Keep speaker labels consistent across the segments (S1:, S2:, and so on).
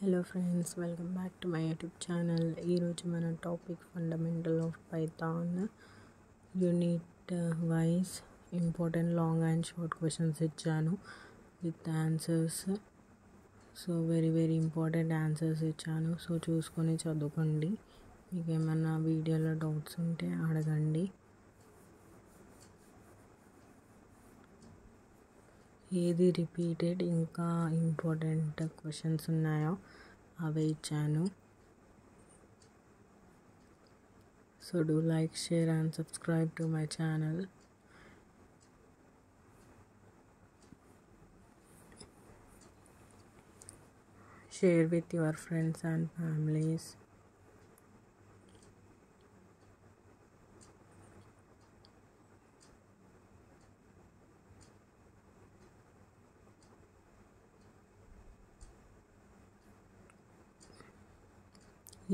S1: Hello friends, welcome back to my YouTube channel. ఈరోజు మన topic fundamental of Python unit wise important long and short questions ఇచ్చాను with answers. So very important answers ఇచ్చాను. So చూసుకొని చదువుకోండి. మీకు ఏమైనా వీడియోలో డౌట్స్ ఉంటే అడగండి. ఏది రిపీటెడ్ ఇంకా ఇంపార్టెంట్ క్వశ్చన్స్ ఉన్నాయో అవే ఇచ్చాను. So do like, share and subscribe to my channel. Share with your friends and families.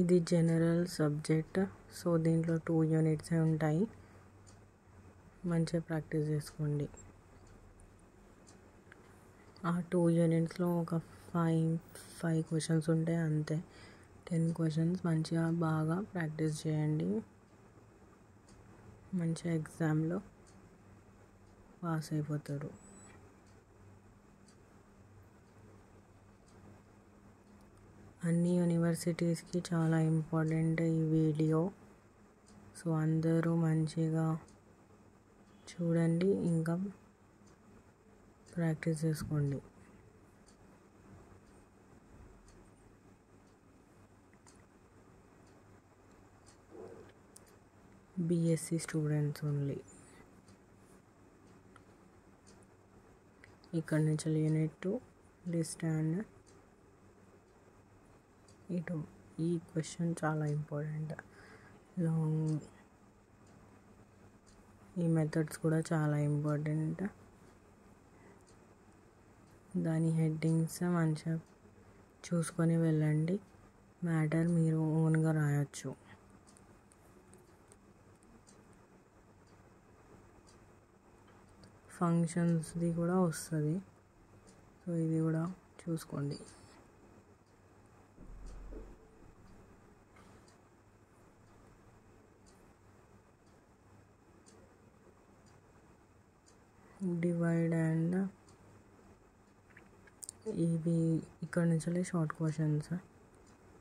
S1: ఇది జనరల్ సబ్జెక్ట్. సో దీంట్లో 2 యూనిట్స్ ఉంటాయి. మంచిగా ప్రాక్టీస్ చేసుకోండి. ఆ 2 యూనిట్స్లో ఒక 5 క్వశ్చన్స్ ఉంటాయి అంతే. 10 క్వశ్చన్స్ మంచిగా బాగా ప్రాక్టీస్ చేయండి. మంచిగా ఎగ్జామ్లో పాస్ అయిపోతారు. అన్ని యూనివర్సిటీస్కి చాలా ఇంపార్టెంట్ ఈ వీడియో. సో అందరూ మంచిగా చూడండి, ఇంకా ప్రాక్టీస్ చేసుకోండి. BSc students only. ఇక్కడ నుంచి యూనిట్ 2 లిస్ట్ అండ్ ఇటు ఈ క్వశ్చన్ చాలా ఇంపార్టెంట్. లాంగ్ ఈ మెథడ్స్ కూడా చాలా ఇంపార్టెంట్. దాని హెడ్డింగ్స్ మంచిగా చూసుకొని వెళ్ళండి. మ్యాటర్ మీరు ఓన్గా రాయొచ్చు. ఫంక్షన్స్ది కూడా వస్తుంది. సో ఇది కూడా చూసుకోండి. డివైడ్ అండ్ ఇవి ఇక్కడ నుంచి షార్ట్ క్వశ్చన్స్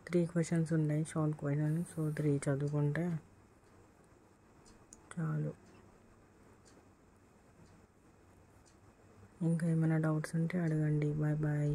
S1: 3 క్వశ్చన్స్ ఉన్నాయి షార్ట్ క్వశ్చన్స్. సో 3 చదువుకుంటే చాలు. ఇంకా ఏమైనా డౌట్స్ ఉంటే అడగండి. బాయ్.